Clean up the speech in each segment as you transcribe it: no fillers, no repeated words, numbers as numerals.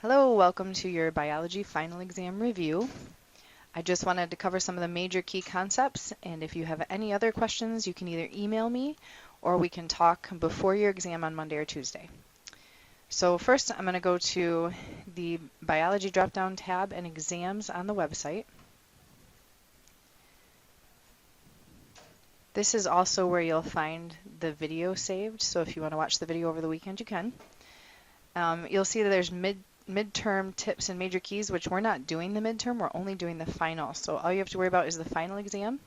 Hello, welcome to your biology final exam review. I just wanted to cover some of the major key concepts, and if you have any other questions, you can either email me or we can talk before your exam on Monday or Tuesday. So first, I'm going to go to the biology drop-down tab and exams on the website. This is also where you'll find the video saved, so if you want to watch the video over the weekend, you can. You'll see that there's midterm tips and major keys, which we're not doing the midterm, we're only doing the final. So all you have to worry about is the final exam.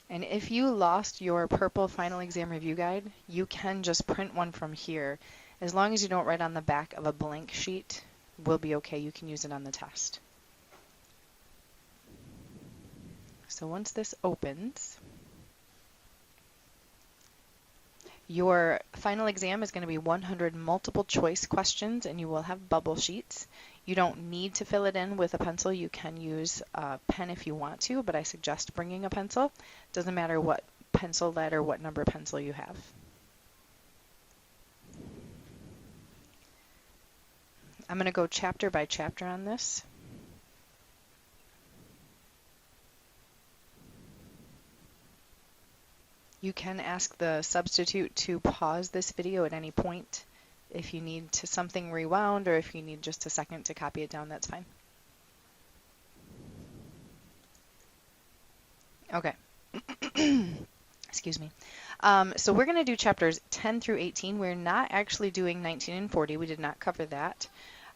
And if you lost your purple final exam review guide, you can just print one from here. As long as you don't write on the back of a blank sheet, we'll be okay. You can use it on the test. So once this opens, your final exam is going to be 100 multiple choice questions, and you will have bubble sheets. You don't need to fill it in with a pencil. You can use a pen if you want to, but I suggest bringing a pencil. Doesn't matter what pencil lead or what number pencil you have. I'm going to go chapter by chapter on this. You can ask the substitute to pause this video at any point. If you need to something rewound or if you need just a second to copy it down, that's fine. Okay. Excuse me. So we're going to do chapters 10 through 18. We're not actually doing 19 and 40. We did not cover that.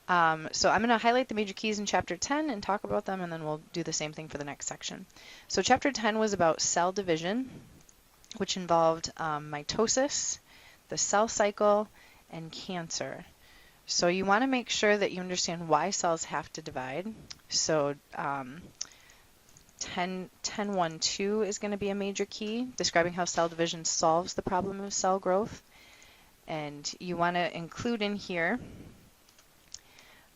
So I'm going to highlight the major keys in chapter 10 and talk about them, and then we'll do the same thing for the next section. So chapter 10 was about cell division, which involved mitosis, the cell cycle, and cancer. So you want to make sure that you understand why cells have to divide. So 10.1.2 is going to be a major key, describing how cell division solves the problem of cell growth. And you want to include in here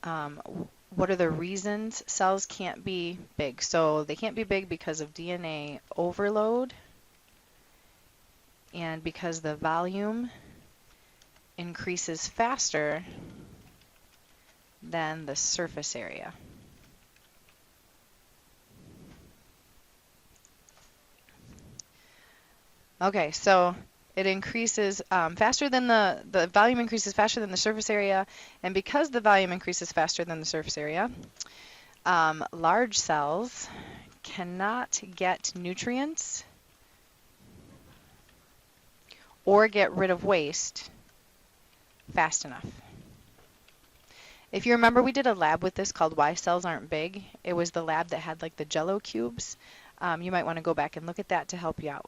what are the reasons cells can't be big. So they can't be big because of DNA overload, and because the volume increases faster than the surface area. Okay, so it increases faster than the volume increases faster than the surface area, and because the volume increases faster than the surface area, large cells cannot get nutrients or get rid of waste fast enough. If you remember, we did a lab with this called Why Cells Aren't Big. It was the lab that had like the Jello cubes. You might want to go back and look at that to help you out.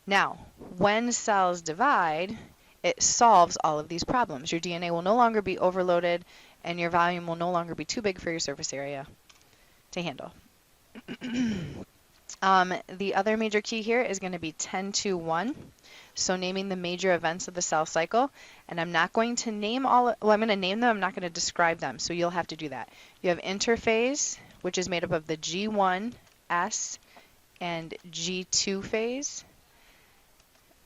Now, when cells divide, it solves all of these problems. Your DNA will no longer be overloaded, and your volume will no longer be too big for your surface area to handle. The other major key here is going to be 10.2.1, so naming the major events of the cell cycle. And I'm not going to name I'm going to name them, I'm not going to describe them, so you'll have to do that. You have interphase, which is made up of the G1, S, and G2 phase.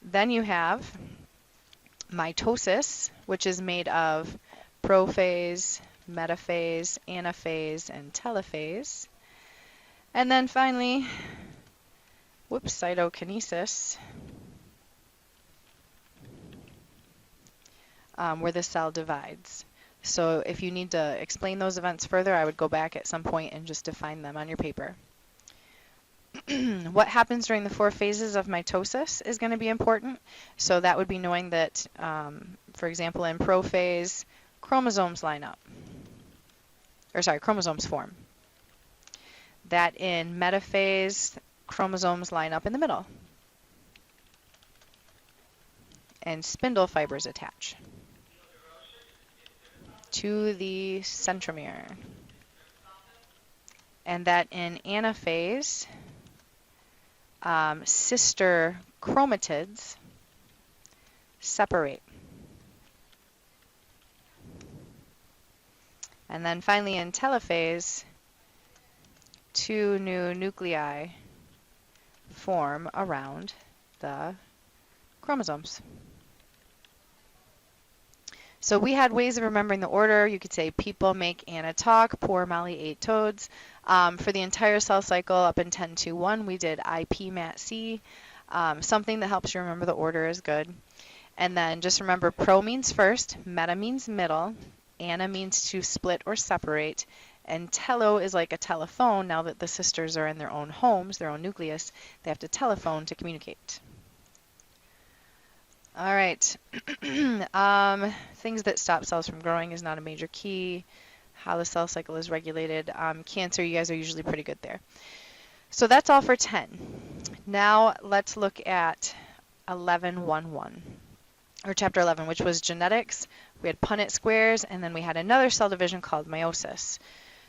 Then you have mitosis, which is made of prophase, metaphase, anaphase, and telophase. And then finally, cytokinesis, where the cell divides. So if you need to explain those events further, I would go back at some point and just define them on your paper. What happens during the 4 phases of mitosis is going to be important. So that would be knowing that, for example, in prophase, chromosomes line up. Chromosomes form. That in metaphase, chromosomes line up in the middle. And spindle fibers attach to the centromere. And that in anaphase, sister chromatids separate. And then finally in telophase, 2 new nuclei form around the chromosomes. So we had ways of remembering the order. You could say people make Anna talk, poor Molly ate toads. For the entire cell cycle up in 10.2.1, we did IP mat C. Something that helps you remember the order is good. And then just remember pro means first, meta means middle, Anna means to split or separate, and telo is like a telephone. Now that the sisters are in their own homes, their own nucleus, they have to telephone to communicate. All right. Things that stop cells from growing is not a major key. How the cell cycle is regulated. Cancer, you guys are usually pretty good there. So that's all for 10. Now let's look at 11.1.1, or chapter 11, which was genetics. We had Punnett squares, and then we had another cell division called meiosis.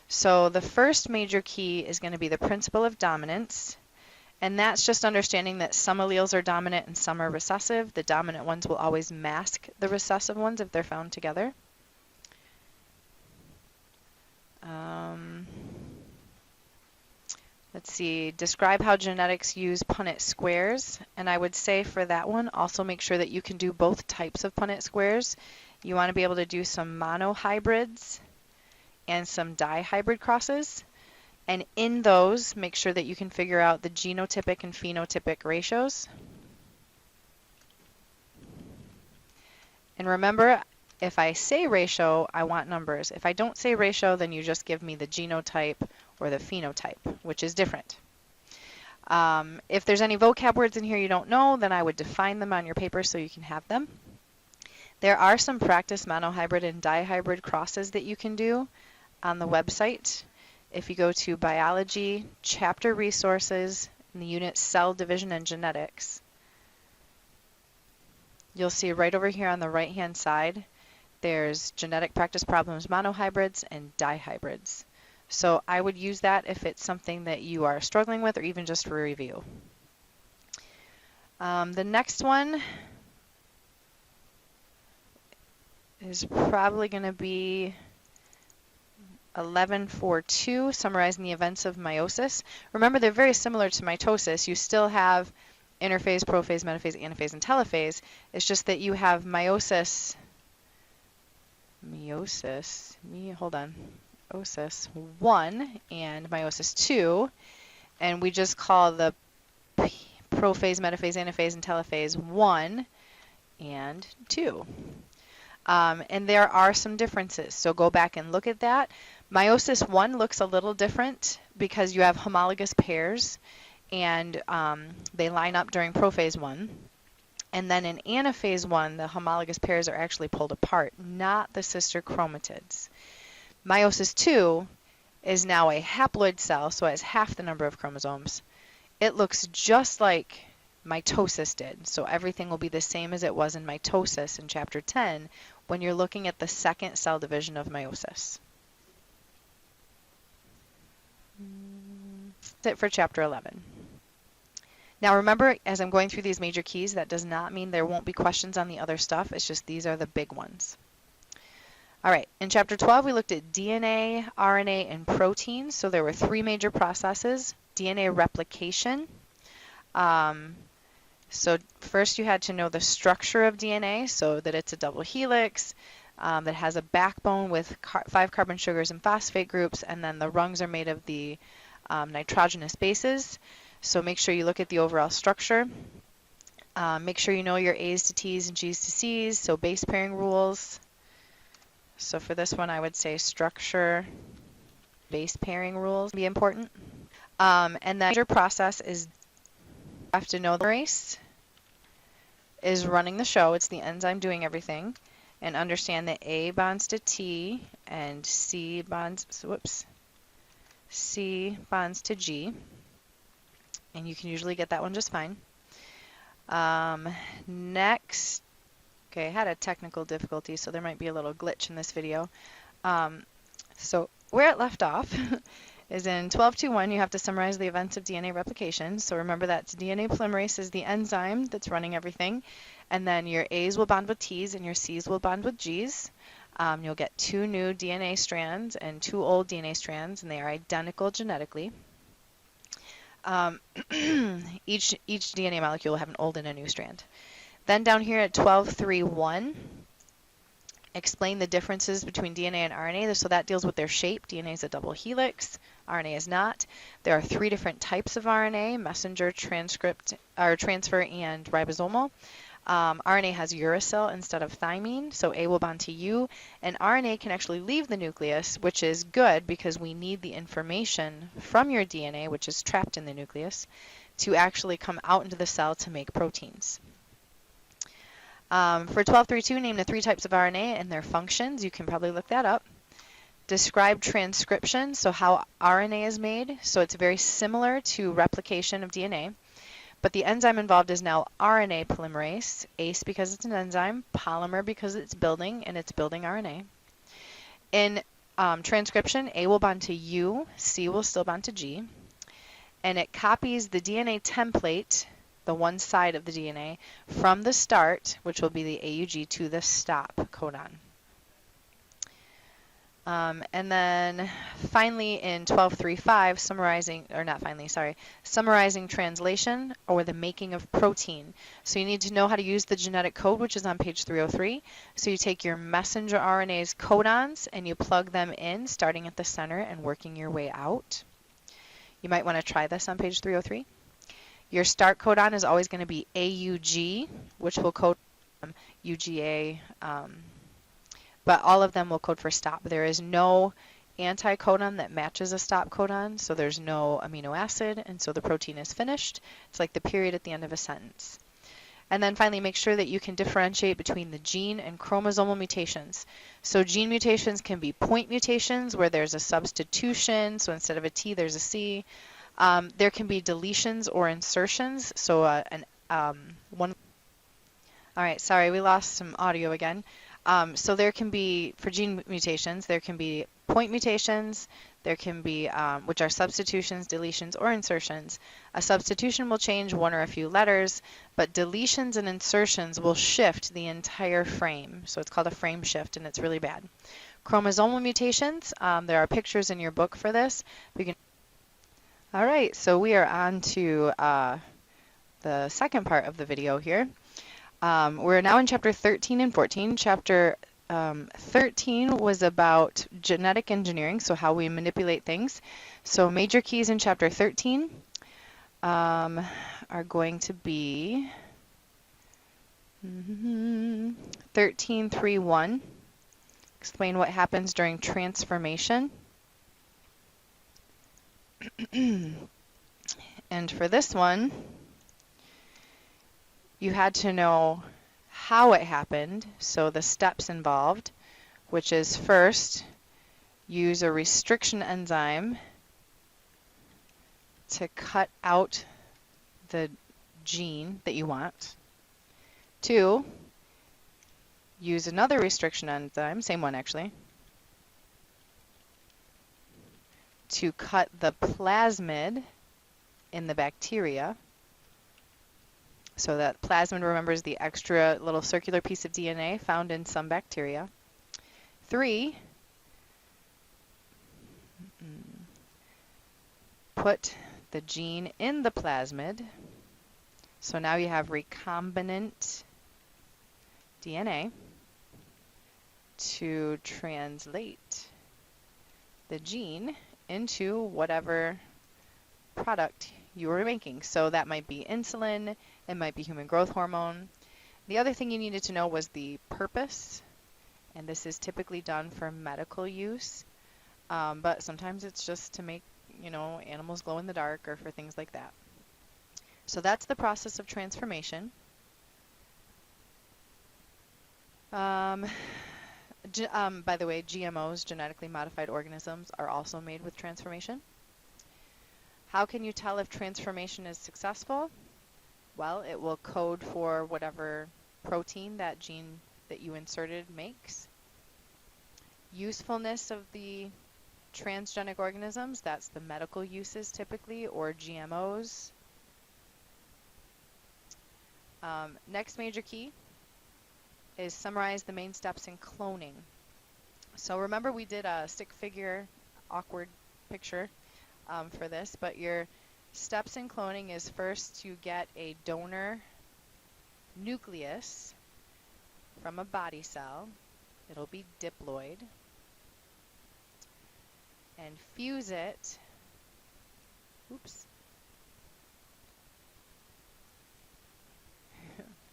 So the first major key is going to be the principle of dominance. And that's just understanding that some alleles are dominant and some are recessive. The dominant ones will always mask the recessive ones if they're found together. Let's see, describe how genetics use Punnett squares. And I would say for that one, also make sure that you can do both types of Punnett squares. You want to be able to do some monohybrids and some dihybrid crosses. And in those, make sure that you can figure out the genotypic and phenotypic ratios. And remember, if I say ratio, I want numbers. If I don't say ratio, then you just give me the genotype or the phenotype, which is different. If there's any vocab words in here you don't know, then I would define them on your paper so you can have them. There are some practice monohybrid and dihybrid crosses that you can do on the website. If you go to Biology, Chapter Resources, in the unit Cell Division and Genetics, you'll see right over here on the right-hand side, there's Genetic Practice Problems Monohybrids and Dihybrids. So I would use that if it's something that you are struggling with or even just for review. The next one is probably going to be 11.4.2, summarizing the events of meiosis. Remember, they're very similar to mitosis. You still have interphase, prophase, metaphase, anaphase, and telophase. It's just that you have meiosis 1 and meiosis 2, and we just call the prophase, metaphase, anaphase, and telophase 1 and 2. And there are some differences, so go back and look at that. Meiosis 1 looks a little different because you have homologous pairs, and they line up during prophase 1. And then in anaphase 1, the homologous pairs are actually pulled apart, not the sister chromatids. Meiosis 2 is now a haploid cell, so it has half the number of chromosomes. It looks just like mitosis did, so everything will be the same as it was in mitosis in chapter 10 when you're looking at the second cell division of meiosis. That's it for chapter 11. Now remember, as I'm going through these major keys, that does not mean there won't be questions on the other stuff. It's just these are the big ones. All right, in chapter 12, we looked at DNA, RNA, and proteins. So there were 3 major processes. DNA replication. So first you had to know the structure of DNA, so that it's a double helix, that has a backbone with 5 carbon sugars and phosphate groups, and then the rungs are made of the nitrogenous bases. So make sure you look at the overall structure. Make sure you know your A's to T's and G's to C's, so base pairing rules. So for this one, I would say structure, base pairing rules be important. And the major process is you have to know the polymerase is running the show. It's the enzyme doing everything. And understand that A bonds to T and C bonds to G. And you can usually get that one just fine. Next, okay, I had a technical difficulty, so there might be a little glitch in this video. So where it left off is in 12.2.1, you have to summarize the events of DNA replication. So remember that DNA polymerase is the enzyme that's running everything. And then your A's will bond with T's and your C's will bond with G's. You'll get 2 new DNA strands and 2 old DNA strands, and they are identical genetically. Each DNA molecule will have an old and a new strand. Then down here at 12.3.1, explain the differences between DNA and RNA. So that deals with their shape. DNA is a double helix, RNA is not. There are 3 different types of RNA: messenger, transcript, or transfer, and ribosomal. RNA has uracil instead of thymine, so A will bond to U, and RNA can actually leave the nucleus, which is good because we need the information from your DNA, which is trapped in the nucleus, to actually come out into the cell to make proteins. For 12.3.2, name the 3 types of RNA and their functions. You can probably look that up. Describe transcription, so how RNA is made. So it's very similar to replication of DNA. But the enzyme involved is now RNA polymerase, ACE because it's an enzyme, polymer because it's building, and it's building RNA. In transcription, A will bond to U, C will still bond to G, and it copies the DNA template, the one side of the DNA, from the start, which will be the AUG, to the stop codon. And then finally in 12.3.5, summarizing translation or the making of protein. So you need to know how to use the genetic code, which is on page 303. So you take your messenger RNA's codons and you plug them in, starting at the center and working your way out. You might want to try this on page 303. Your start codon is always going to be AUG, which will code UGA, but all of them will code for stop. There is no anticodon that matches a stop codon, so there's no amino acid, and so the protein is finished. It's like the period at the end of a sentence. And then finally, make sure that you can differentiate between the gene and chromosomal mutations. So gene mutations can be point mutations where there's a substitution, so instead of a T, there's a C. There can be deletions or insertions, so one. All right, sorry, we lost some audio again. So there can be, for gene mutations, there can be point mutations, there can be, which are substitutions, deletions, or insertions. A substitution will change one or a few letters, but deletions and insertions will shift the entire frame. So it's called a frame shift, and it's really bad. Chromosomal mutations, there are pictures in your book for this. All right, so we are on to the second part of the video here. We're now in chapter 13 and 14. Chapter 13 was about genetic engineering, so how we manipulate things. So major keys in chapter 13 are going to be 13.3.1. Explain what happens during transformation. And for this one, you had to know how it happened, so the steps involved, which is first, use a restriction enzyme to cut out the gene that you want. 2, use another restriction enzyme, same one actually, to cut the plasmid in the bacteria. So that plasmid, remember, is the extra little circular piece of DNA found in some bacteria. 3, put the gene in the plasmid. So now you have recombinant DNA to translate the gene into whatever product you were making. So that might be insulin, it might be human growth hormone. The other thing you needed to know was the purpose, and this is typically done for medical use, but sometimes it's just to make, animals glow in the dark or for things like that. So that's the process of transformation. By the way, GMOs, genetically modified organisms, are also made with transformation. How can you tell if transformation is successful? Well, it will code for whatever protein that gene that you inserted makes. Usefulness of the transgenic organisms, that's the medical uses typically, or GMOs. Next major key is summarize the main steps in cloning. So remember we did a stick figure, awkward picture for this, but your steps in cloning is first to get a donor nucleus from a body cell. It'll be diploid. And fuse it,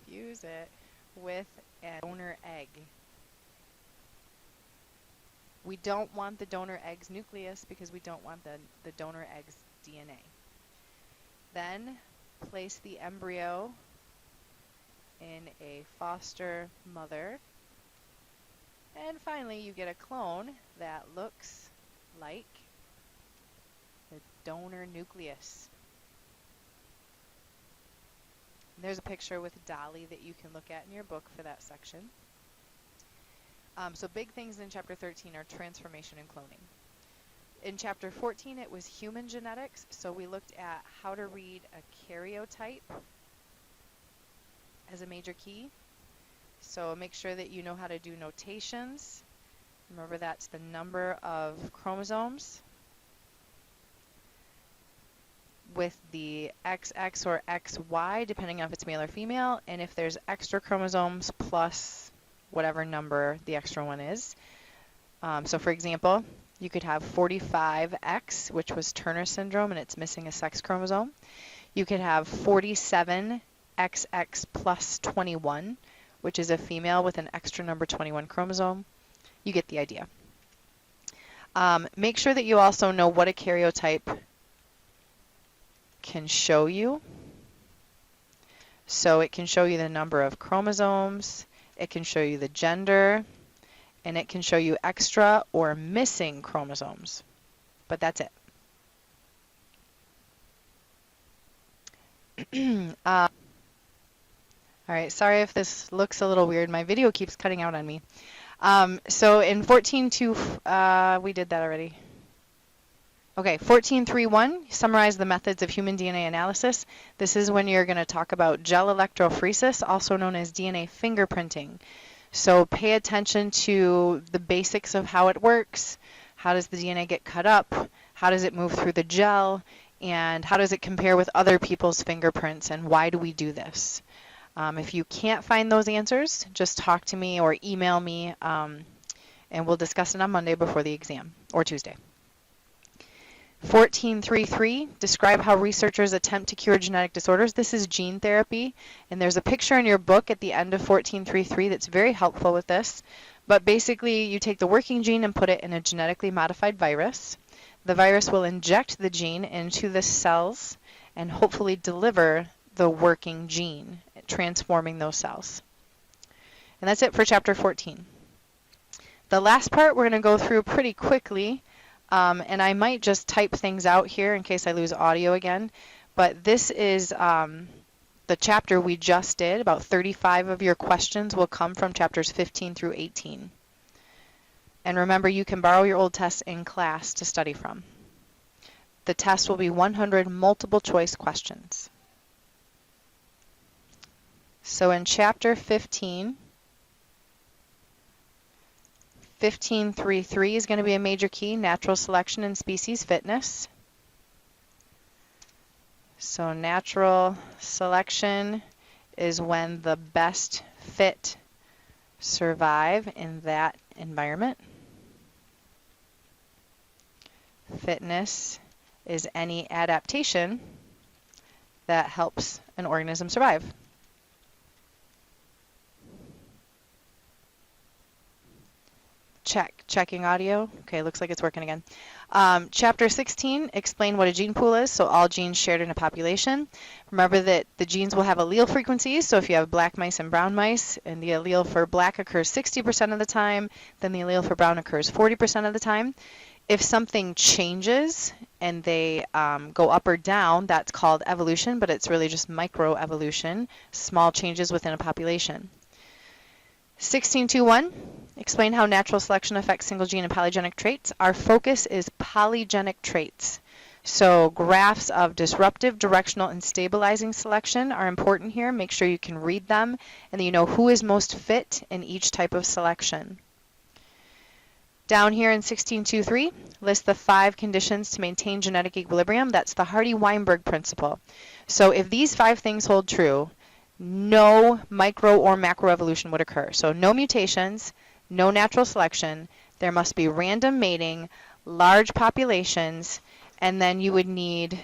fuse it with a donor egg. We don't want the donor egg's nucleus because we don't want the donor egg's DNA. Then place the embryo in a foster mother. And finally, you get a clone that looks like the donor nucleus. And there's a picture with Dolly that you can look at in your book for that section. So big things in Chapter 13 are transformation and cloning. In Chapter 14, it was human genetics, so we looked at how to read a karyotype as a major key. So make sure that you know how to do notations. Remember, that's the number of chromosomes with the XX or XY, depending on if it's male or female, and if there's extra chromosomes plus whatever number the extra one is. So for example, you could have 45X, which was Turner syndrome, and it's missing a sex chromosome. You could have 47XX plus 21, which is a female with an extra number 21 chromosome. You get the idea. Make sure that you also know what a karyotype can show you. So it can show you the number of chromosomes, it can show you the gender, and it can show you extra or missing chromosomes. But that's it. All right, sorry if this looks a little weird. My video keeps cutting out on me. So in 14.2, we did that already. Okay, 14.3.1, summarize the methods of human DNA analysis. This is when you're going to talk about gel electrophoresis, also known as DNA fingerprinting. So pay attention to the basics of how it works. How does the DNA get cut up? How does it move through the gel? And how does it compare with other people's fingerprints? And why do we do this? If you can't find those answers, just talk to me or email me, and we'll discuss it on Monday before the exam, or Tuesday. 14.3.3, describe how researchers attempt to cure genetic disorders. This is gene therapy, and there's a picture in your book at the end of 14.3.3 that's very helpful with this. But basically, you take the working gene and put it in a genetically modified virus. The virus will inject the gene into the cells and hopefully deliver the working gene, transforming those cells. And that's it for Chapter 14. The last part we're going to go through pretty quickly. And I might just type things out here in case I lose audio again. But this is the chapter we just did. About 35 of your questions will come from chapters 15 through 18. And remember, you can borrow your old tests in class to study from. The test will be 100 multiple choice questions. So in chapter 15, 15.3.3 is going to be a major key, natural selection and species fitness. So natural selection is when the best fit survive in that environment. Fitness is any adaptation that helps an organism survive. Checking audio. Okay, looks like it's working again. Chapter 16, explain what a gene pool is, so all genes shared in a population. Remember that the genes will have allele frequencies, so if you have black mice and brown mice, and the allele for black occurs 60% of the time, then the allele for brown occurs 40% of the time. If something changes and they go up or down, that's called evolution, but it's really just microevolution, small changes within a population. 16.2.1, explain how natural selection affects single gene and polygenic traits. Our focus is polygenic traits. So graphs of disruptive, directional, and stabilizing selection are important here. Make sure you can read them and that you know who is most fit in each type of selection. Down here in 16.2.3, list the 5 conditions to maintain genetic equilibrium. That's the Hardy-Weinberg principle. So if these 5 things hold true, no micro or macroevolution would occur. So no mutations, no natural selection. There must be random mating, large populations, and then you would need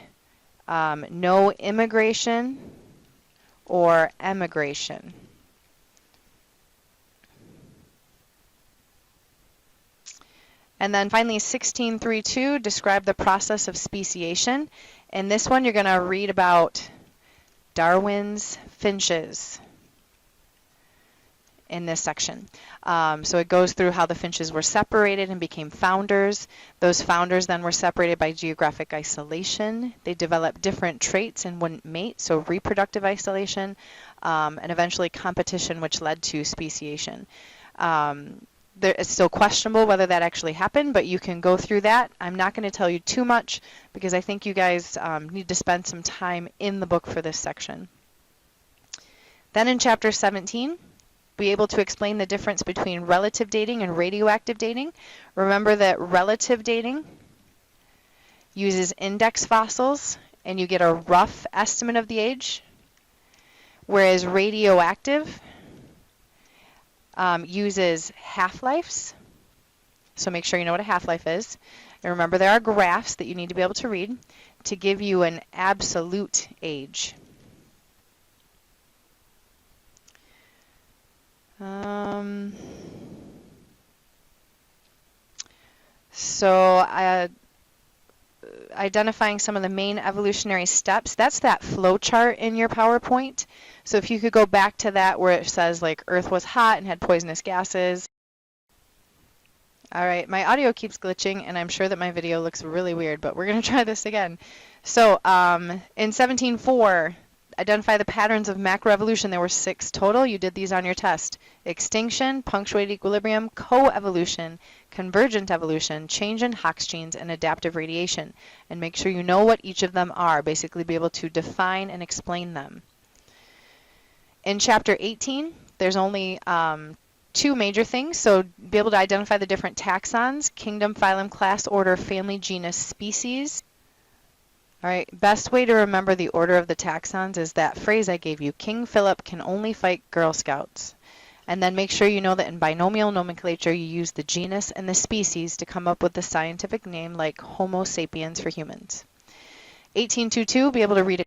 no immigration or emigration. And then finally 16.3.2, describe the process of speciation. In this one, you're going to read about Darwin's finches in this section. So it goes through how the finches were separated and became founders. Those founders then were separated by geographic isolation. They developed different traits and wouldn't mate, so reproductive isolation, and eventually competition, which led to speciation. It's still questionable whether that actually happened, but you can go through that. I'm not going to tell you too much because I think you guys need to spend some time in the book for this section. Then in chapter 17, be able to explain the difference between relative dating and radioactive dating. Remember that relative dating uses index fossils and you get a rough estimate of the age, whereas radioactive uses half-lives. So make sure you know what a half-life is. And remember there are graphs that you need to be able to read to give you an absolute age. Identifying some of the main evolutionary steps, that's that flow chart in your PowerPoint. So if you could go back to that where it says like Earth was hot and had poisonous gases. All right, my audio keeps glitching and I'm sure that my video looks really weird, but we're going to try this again. So in 17.4, identify the patterns of macroevolution. There were 6 total. You did these on your test. Extinction, punctuated equilibrium, coevolution, convergent evolution, change in Hox genes, and adaptive radiation. And make sure you know what each of them are. Basically be able to define and explain them. In chapter 18, there's only 2 major things. So be able to identify the different taxons, kingdom, phylum, class, order, family, genus, species. All right, best way to remember the order of the taxons is that phrase I gave you, King Philip can only fight Girl Scouts. And then make sure you know that in binomial nomenclature you use the genus and the species to come up with the scientific name like Homo sapiens for humans. 18.2.2, be able to read